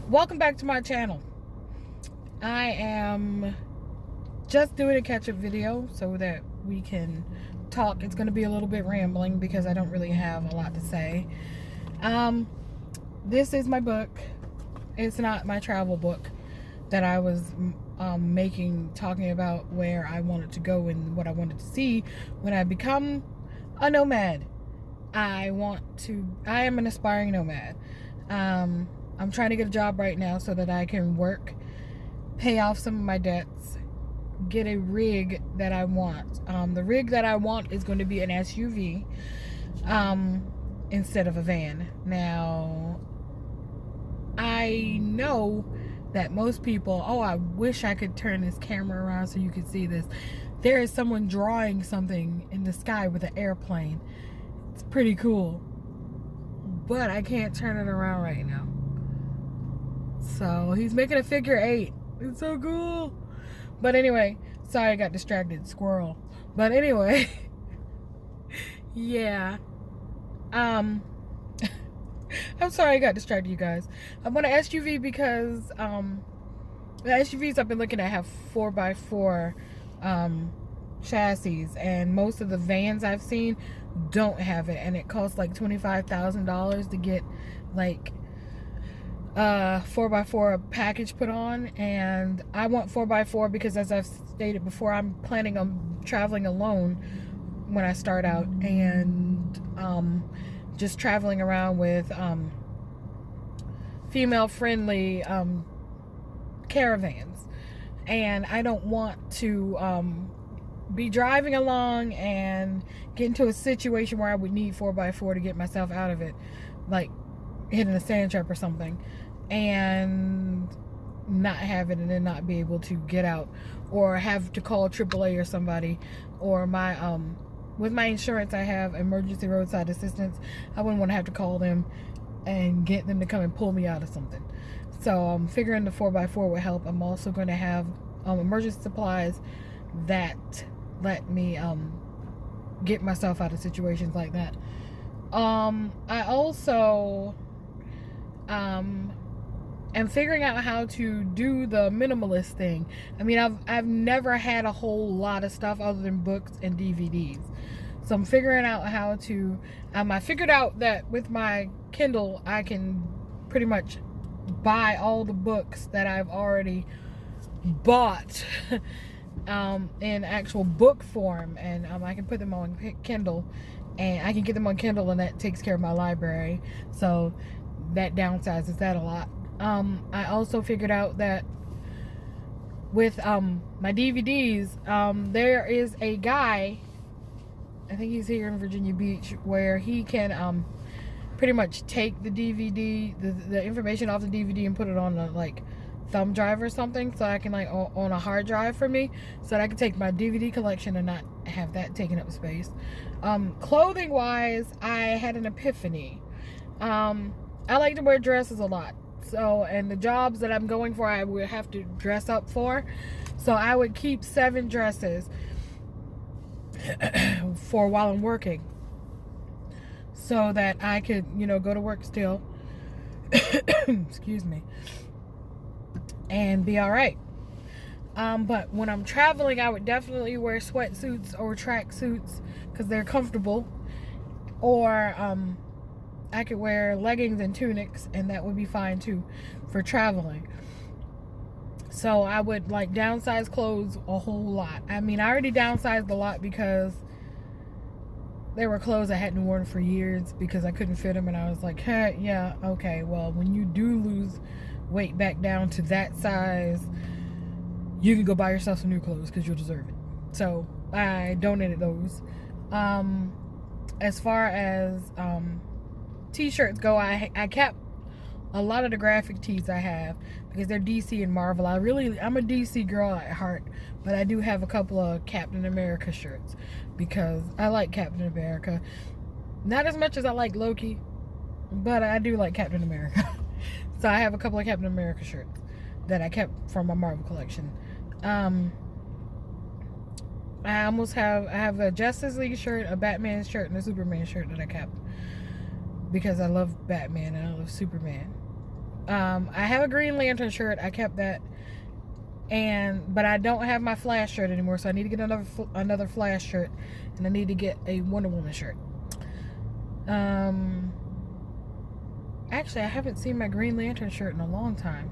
Welcome back to my channel. I am just doing a catch-up video so that we can talk. It's going to be a little bit rambling because I don't really have a lot to say. This is my book. It's not my travel book that I was talking about where I wanted to go and what I wanted to see when I become a nomad. I am an aspiring nomad. I'm trying to get a job right now so that I can work, pay off some of my debts, get a rig that I want. The rig that I want is going to be an SUV instead of a van. Now, I know that most people, I wish I could turn this camera around so you could see this. There is someone drawing something in the sky with an airplane. It's pretty cool. But I can't turn it around right now. So he's making a figure 8. It's so cool. But anyway, sorry I got distracted. Squirrel. But anyway, yeah. I'm sorry I got distracted, you guys. I want an SUV because the SUVs I've been looking at have 4x4 chassis, and most of the vans I've seen don't have it, and it costs like $25,000 to get like 4x4 package put on. And I want 4x4 because, as I've stated before, I'm planning on traveling alone when I start out, and just traveling around with female friendly caravans. And I don't want to be driving along and get into a situation where I would need 4x4 to get myself out of it, like hitting a sand trap or something, and not have it and then not be able to get out, or have to call AAA or somebody, or my with my insurance I have emergency roadside assistance. I wouldn't want to have to call them and get them to come and pull me out of something. So I'm figuring the 4x4 would help. I'm also going to have emergency supplies that let me get myself out of situations like that. I also am figuring out how to do the minimalist thing. I mean, I've never had a whole lot of stuff other than books and DVDs. So I'm figuring out how to, I figured out that with my Kindle, I can pretty much buy all the books that I've already bought in actual book form, and I can put them on Kindle, and I can get them on Kindle, and that takes care of my library. So that downsizes that a lot. I also figured out that with my DVDs, there is a guy, I think he's here in Virginia Beach, where he can pretty much take the DVD, the information off the DVD, and put it on a like thumb drive or something, so I can like on a hard drive for me, so that I can take my DVD collection and not have that taking up space. Clothing wise, I had an epiphany. I like to wear dresses a lot. So, and the jobs that I'm going for, I would have to dress up for. So I would keep 7 dresses for while I'm working, so that I could, go to work still. Excuse me. And be all right. But when I'm traveling, I would definitely wear sweatsuits or track suits because they're comfortable. Or I could wear leggings and tunics, and that would be fine too for traveling. So I would like downsize clothes a whole lot. I mean, I already downsized a lot because there were clothes I hadn't worn for years because I couldn't fit them, and I was like, hey, yeah, okay, well, when you do lose weight back down to that size, you can go buy yourself some new clothes because you'll deserve it. So I donated those. As far as t-shirts go, I kept a lot of the graphic tees I have because they're DC and Marvel. I'm a DC girl at heart, but I do have a couple of Captain America shirts because I like Captain America. Not as much as I like Loki, but I do like Captain America. So I have a couple of Captain America shirts that I kept from my Marvel collection. I have a Justice League shirt, a Batman shirt, and a Superman shirt that I kept because I love Batman and I love Superman. I have a Green Lantern shirt. I kept that. But I don't have my Flash shirt anymore, so I need to get another Flash shirt, and I need to get a Wonder Woman shirt. Actually, I haven't seen my Green Lantern shirt in a long time.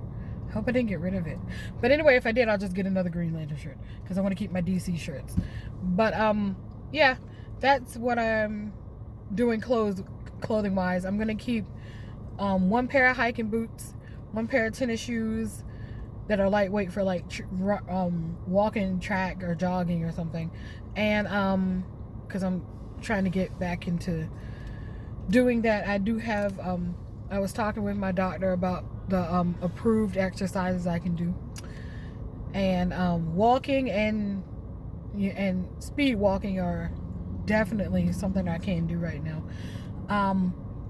I hope I didn't get rid of it. But anyway, if I did, I'll just get another Green Lantern shirt because I want to keep my DC shirts. But yeah, that's what I'm doing clothing wise. I'm gonna keep one pair of hiking boots, one pair of tennis shoes that are lightweight for like walking track or jogging or something, and because I'm trying to get back into doing that. I do have I was talking with my doctor about the approved exercises I can do, and walking and speed walking are definitely something I can do right now.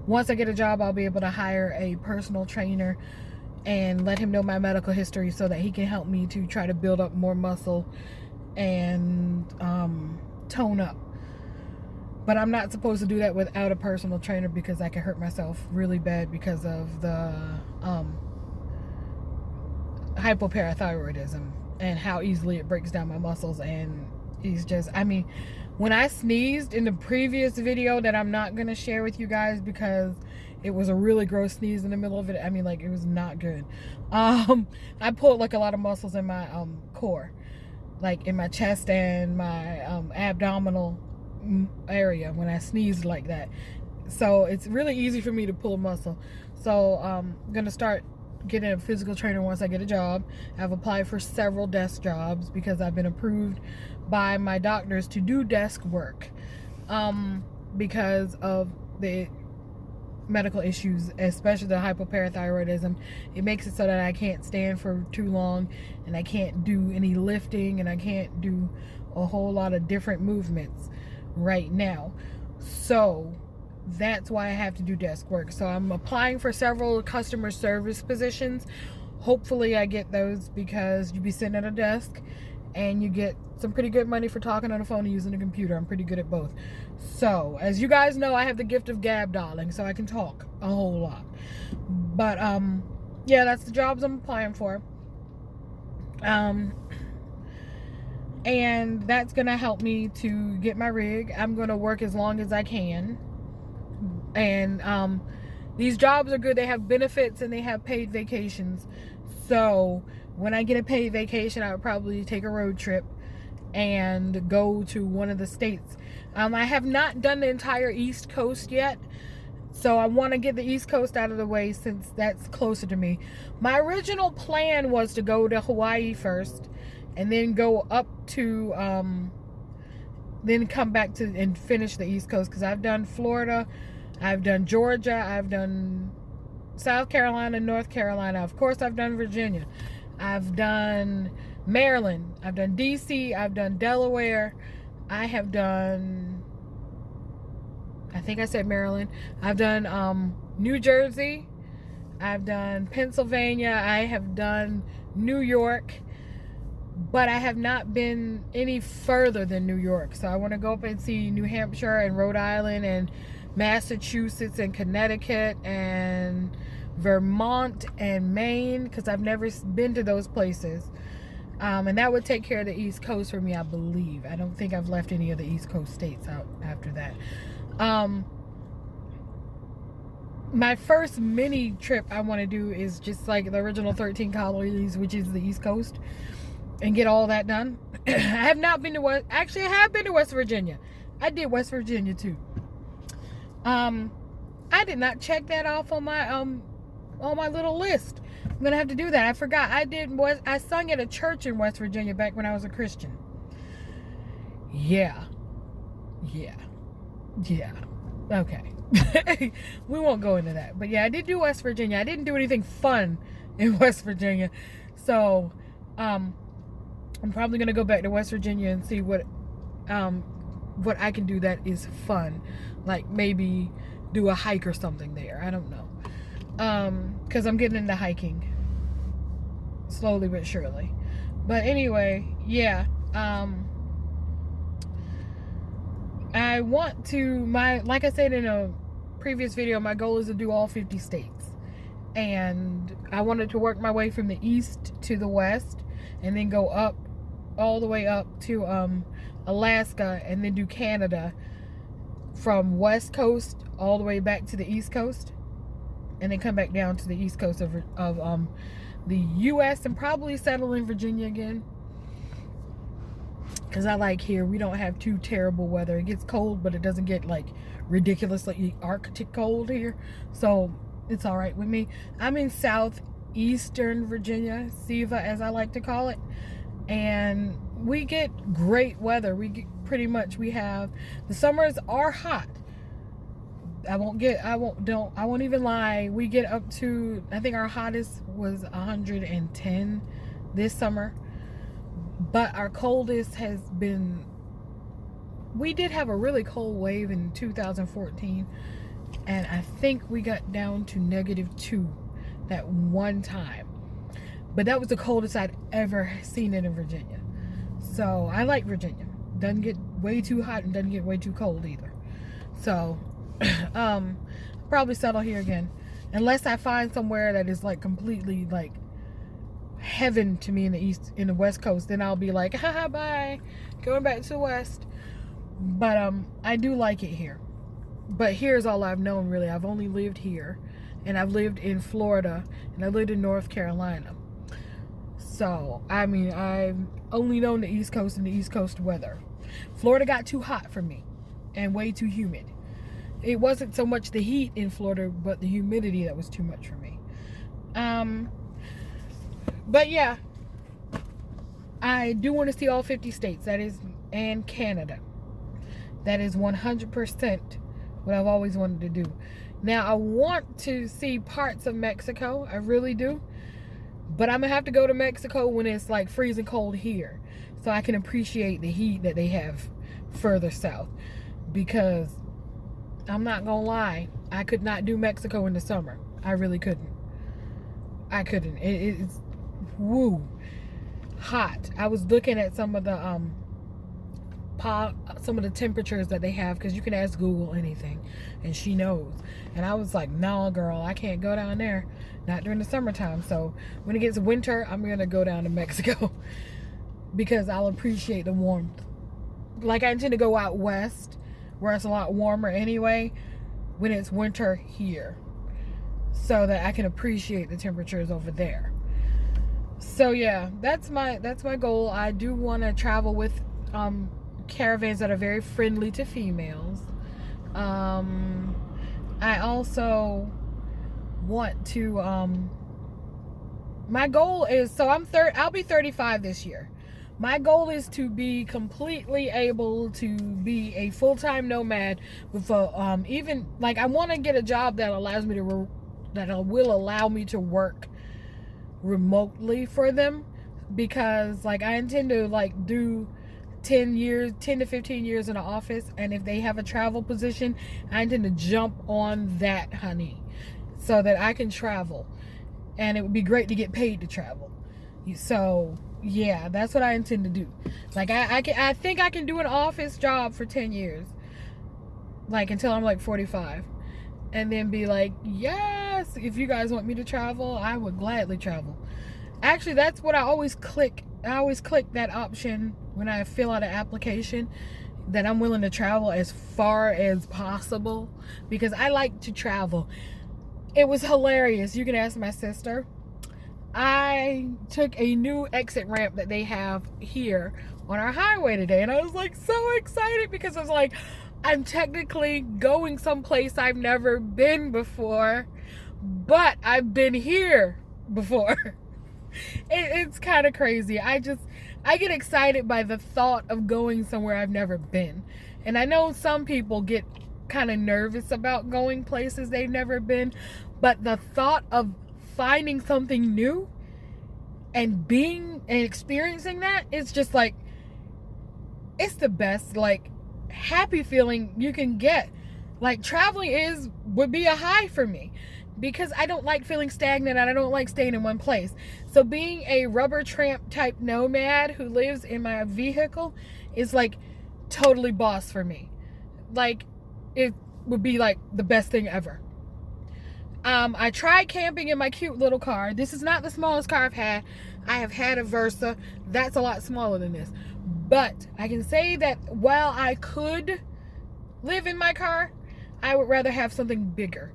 Once I get a job, I'll be able to hire a personal trainer and let him know my medical history so that he can help me to try to build up more muscle and tone up. But I'm not supposed to do that without a personal trainer because I can hurt myself really bad because of the hypoparathyroidism and how easily it breaks down my muscles. And he's just, I mean, when I sneezed in the previous video that I'm not going to share with you guys because it was a really gross sneeze in the middle of it. I mean, like, it was not good. I pulled like a lot of muscles in my core, like in my chest and my abdominal area when I sneezed like that. So it's really easy for me to pull a muscle. So I'm gonna start getting a physical trainer once I get a job. I've applied for several desk jobs because I've been approved by my doctors to do desk work because of the medical issues, especially the hypoparathyroidism. It makes it so that I can't stand for too long, and I can't do any lifting, and I can't do a whole lot of different movements right now. So that's why I have to do desk work. So I'm applying for several customer service positions. Hopefully I get those because you be sitting at a desk and you get some pretty good money for talking on the phone and using a computer. I'm pretty good at both. So, as you guys know, I have the gift of gab darling, so I can talk a whole lot. But, yeah, that's the jobs I'm applying for. And that's going to help me to get my rig. I'm going to work as long as I can. And, these jobs are good. They have benefits and they have paid vacations. So, when I get a paid vacation, I would probably take a road trip and go to one of the states. I have not done the entire East Coast yet, so I want to get the East Coast out of the way since that's closer to me. My original plan was to go to Hawaii first and then go up to then come back to and finish the East Coast, because I've done Florida, I've done Georgia, I've done South Carolina, North Carolina, of course I've done Virginia, I've done Maryland, I've done DC, I've done Delaware, I have done, I think I said Maryland, I've done New Jersey, I've done Pennsylvania, I have done New York, but I have not been any further than New York. So I want to go up and see New Hampshire and Rhode Island and Massachusetts and Connecticut and Vermont and Maine, because I've never been to those places. And that would take care of the East Coast for me, I believe. I don't think I've left any of the East Coast states out after that. My first mini trip I want to do is just like the original 13 colonies, which is the East Coast, and get all that done. I have not been to actually I have been to West Virginia. I did West Virginia too. I did not check that off on my little list. I'm gonna have to do that. I forgot. I sung at a church in West Virginia back when I was a Christian. Yeah. Okay. We won't go into that. But yeah, I did do West Virginia. I didn't do anything fun in West Virginia. So, I'm probably gonna go back to West Virginia and see what I can do that is fun. Like maybe do a hike or something there. I don't know. Because I'm getting into hiking slowly but surely. But anyway, yeah. I want to, like I said in a previous video, my goal is to do all 50 states. and I wanted to work my way from the east to the west, and then go up all the way up to Alaska, and then do Canada from west coast all the way back to the east coast, and then come back down to the east coast of the U.S. and probably settle in Virginia again, because I like here. We don't have too terrible weather. It gets cold, but it doesn't get like ridiculously Arctic cold here, so it's all right with me. I'm in southeastern Virginia, Seva as I like to call it, and we get great weather. We have, the summers are hot. I won't even lie. We get up to, I think our hottest was 110 this summer. But our coldest has been, we did have a really cold wave in 2014. And I think we got down to -2 that one time. But that was the coldest I'd ever seen it in Virginia. So I like Virginia. Doesn't get way too hot and doesn't get way too cold either. So probably settle here again, unless I find somewhere that is like completely like heaven to me in the west coast. Then I'll be like, haha, bye, going back to the west. But I do like it here. But here's all I've known, really. I've only lived here, and I've lived in Florida, and I lived in North Carolina. So I mean, I've only known the East Coast and the East Coast weather. Florida got too hot for me and way too humid. It wasn't so much the heat in Florida, but the humidity that was too much for me. But yeah, I do want to see all 50 states, and Canada. That is 100% what I've always wanted to do. Now, I want to see parts of Mexico. I really do. But I'm going to have to go to Mexico when it's like freezing cold here, so I can appreciate the heat that they have further south. Because I'm not going to lie, I could not do Mexico in the summer. I really couldn't. I couldn't. It's hot. I was looking at some of the temperatures that they have, because you can ask Google anything and she knows. And I was like, no, girl, I can't go down there, not during the summertime. So when it gets winter, I'm gonna go down to Mexico because I'll appreciate the warmth. Like, I intend to go out west where it's a lot warmer anyway when it's winter here, so that I can appreciate the temperatures over there. So yeah, that's my goal. I do want to travel with caravans that are very friendly to females. I also want to my goal is, so I'll be 35 this year. My goal is to be completely able to be a full-time nomad with even like, I want to get a job that allows me to will allow me to work remotely for them, because like I intend to like do 10 to 15 years in an office, and if they have a travel position, I intend to jump on that, honey, so that I can travel, and it would be great to get paid to travel. So yeah, that's what I intend to do. Like I think I can do an office job for 10 years, like until I'm like 45, and then be like, yes, if you guys want me to travel, I would gladly travel. Actually, that's what I always click. I always click that option when I fill out an application, that I'm willing to travel as far as possible, because I like to travel. It was hilarious. You can ask my sister. I took a new exit ramp that they have here on our highway today, and I was like so excited, because I was like, I'm technically going someplace I've never been before, but I've been here before. It's kind of crazy. I get excited by the thought of going somewhere I've never been. And I know some people get kind of nervous about going places they've never been, but the thought of finding something new and experiencing that, it's just like, it's the best like happy feeling you can get. Like, traveling would be a high for me, because I don't like feeling stagnant and I don't like staying in one place. So being a rubber tramp type nomad who lives in my vehicle is like totally boss for me. Like, it would be like the best thing ever. I tried camping in my cute little car. This is not the smallest car I've had. I have had a Versa. That's a lot smaller than this. But I can say that while I could live in my car, I would rather have something bigger.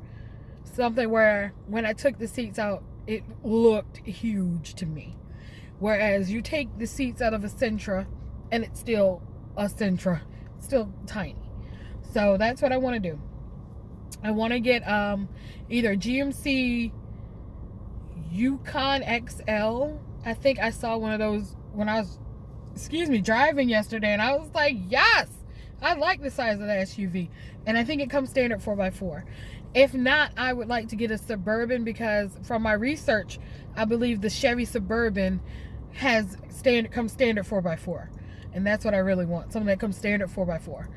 Something where when I took the seats out, it looked huge to me. Whereas you take the seats out of a Sentra and it's still a Sentra. It's still tiny. So that's what I want to do. I want to get either GMC Yukon XL. I think I saw one of those when I was, driving yesterday, and I was like, yes, I like the size of the SUV. And I think it comes standard 4x4. If not, I would like to get a Suburban, because from my research, I believe the Chevy Suburban comes standard 4x4. And that's what I really want. Something that comes standard 4x4.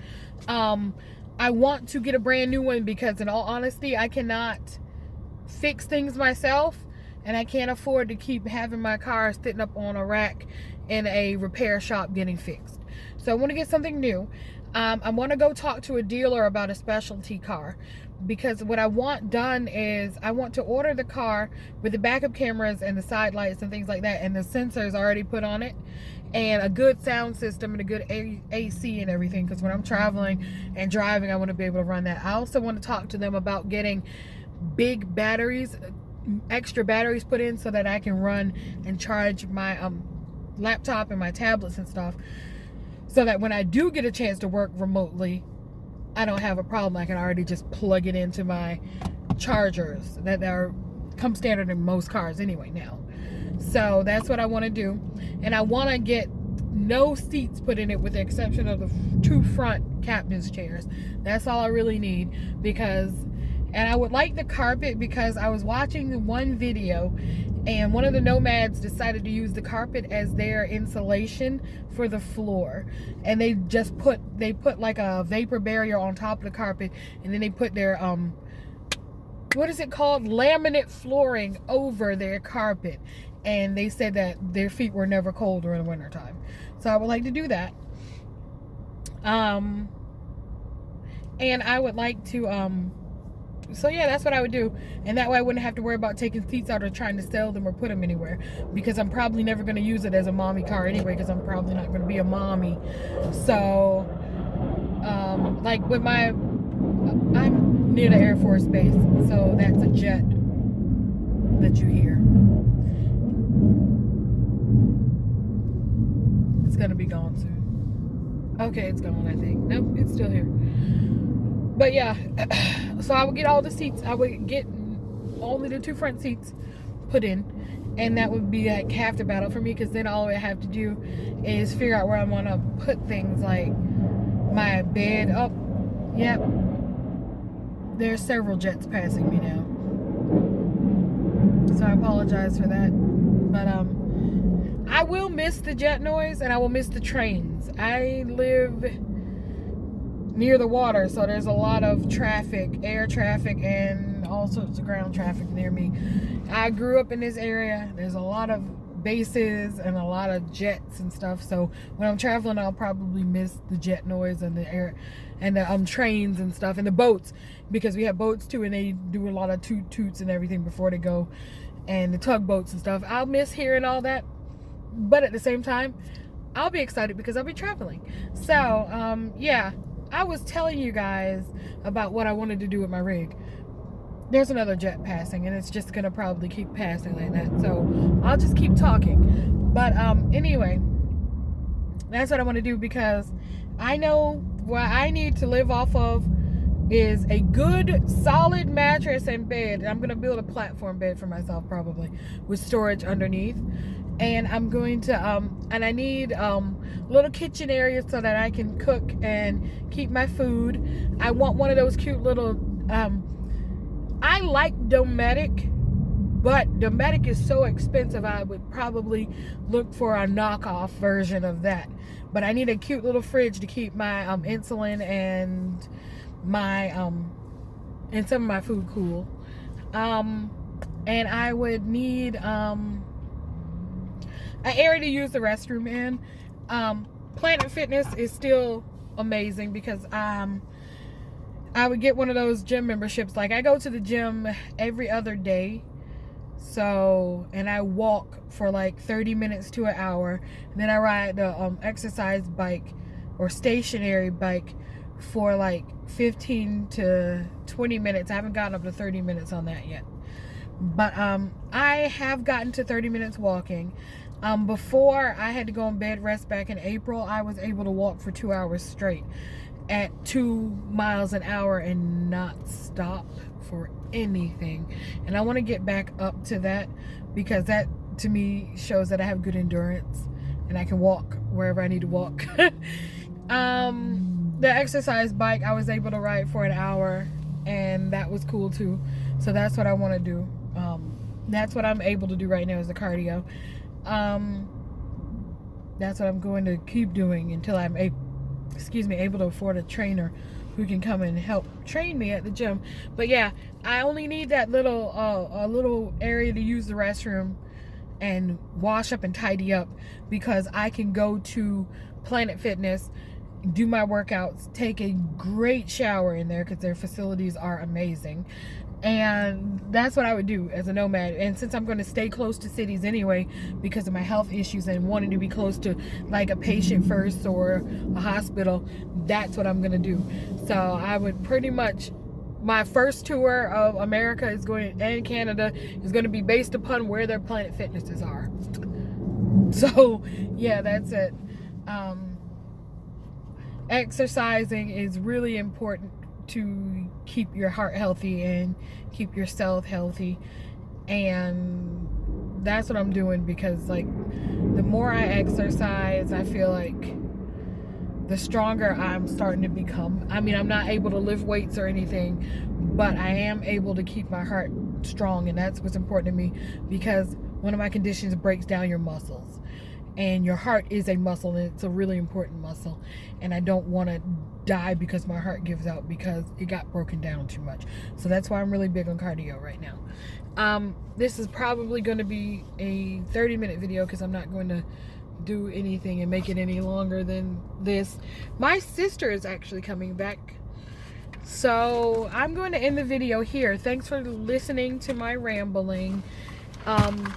I want to get a brand new one because, in all honesty, I cannot fix things myself, and I can't afford to keep having my car sitting up on a rack in a repair shop getting fixed. So I want to get something new. I want to go talk to a dealer about a specialty car, because what I want done is I want to order the car with the backup cameras and the side lights and things like that, and the sensors already put on it, and a good sound system and a good AC and everything, because when I'm traveling and driving, I want to be able to run that. I also want to talk to them about getting big batteries, extra batteries put in, so that I can run and charge my laptop and my tablets and stuff, so that when I do get a chance to work remotely, I don't have a problem. I can already just plug it into my chargers that come standard in most cars anyway now. So that's what I want to do. And I want to get no seats put in it, with the exception of the 2 front captain's chairs. That's all I really need, and I would like the carpet, because I was watching one video and one of the nomads decided to use the carpet as their insulation for the floor, and they put like a vapor barrier on top of the carpet, and then they put their what is it called, laminate flooring over their carpet, and they said that their feet were never cold during the wintertime. So I would like to do that. And I would like to so yeah, that's what I would do, and that way I wouldn't have to worry about taking seats out or trying to sell them or put them anywhere, because I'm probably never going to use it as a mommy car anyway, because I'm probably not going to be a mommy. So like with I'm near the Air Force Base, so that's a jet that you hear. It's going to be gone soon. Okay, it's gone, I think. Nope, it's still here. But yeah, so I would get all the seats. I would get only the 2 front seats put in, and that would be like half the battle for me, because then all I have to do is figure out where I want to put things, like my bed. Oh, yep. There's several jets passing me now, so I apologize for that. But I will miss the jet noise, and I will miss the trains. I live near the water, so there's a lot of traffic, air traffic, and all sorts of ground traffic near me. I grew up in this area. There's a lot of bases and a lot of jets and stuff, so when I'm traveling, I'll probably miss the jet noise and the air and the trains and stuff, and the boats, because we have boats too, and they do a lot of toots and everything before they go, and the tugboats and stuff. I'll miss hearing all that, but at the same time, I'll be excited because I'll be traveling. So yeah, I was telling you guys about what I wanted to do with my rig. There's another jet passing, and it's just gonna probably keep passing like that, so I'll just keep talking. But anyway, that's what I want to do, because I know what I need to live off of is a good solid mattress and bed. I'm gonna build a platform bed for myself, probably with storage underneath, and I'm going to and I need little kitchen areas so that I can cook and keep my food. I want one of those cute little I like Dometic, but Dometic is so expensive, I would probably look for a knockoff version of that. But I need a cute little fridge to keep my insulin and my and some of my food cool. And I would need an area to use the restroom in. Planet Fitness is still amazing, because I would get one of those gym memberships. Like, I go to the gym every other day. So, and I walk for like 30 minutes to an hour. And then I ride the exercise bike or stationary bike for like 15 to 20 minutes. I haven't gotten up to 30 minutes on that yet. But I have gotten to 30 minutes walking. Before I had to go on bed rest back in April, I was able to walk for 2 hours straight at 2 miles an hour and not stop for anything. And I want to get back up to that, because that to me shows that I have good endurance and I can walk wherever I need to walk. The exercise bike I was able to ride for an hour, and that was cool too. So that's what I want to do. That's what I'm able to do right now, is the cardio. That's what I'm going to keep doing until I'm able to afford a trainer who can come and help train me at the gym. But yeah, I only need that little a little area to use the restroom and wash up and tidy up, because I can go to Planet Fitness, do my workouts, take a great shower in there, because their facilities are amazing. And that's what I would do as a nomad. And since I'm going to stay close to cities anyway because of my health issues and wanting to be close to like a patient first or a hospital, that's what I'm going to do. So I would pretty much, my first tour of America and Canada is going to be based upon where their Planet Fitnesses are. So yeah, that's it. Exercising is really important to keep your heart healthy and keep yourself healthy, and that's what I'm doing, because like the more I exercise, I feel like the stronger I'm starting to become. I mean, I'm not able to lift weights or anything, but I am able to keep my heart strong, and that's what's important to me, because one of my conditions breaks down your muscles, and your heart is a muscle, and it's a really important muscle, and I don't want to die because my heart gives out because it got broken down too much. So that's why I'm really big on cardio right now. This is probably going to be a 30-minute video, because I'm not going to do anything and make it any longer than this. My sister is actually coming back, so I'm going to end the video here. Thanks for listening to my rambling.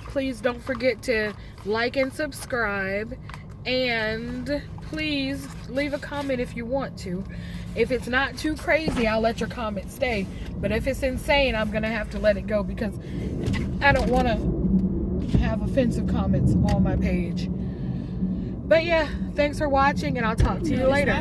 Please don't forget to like and subscribe, and please leave a comment if you want to. If it's not too crazy, I'll let your comment stay, but if it's insane, I'm gonna have to let it go, because I don't want to have offensive comments on my page. But yeah, thanks for watching, and I'll talk to you later.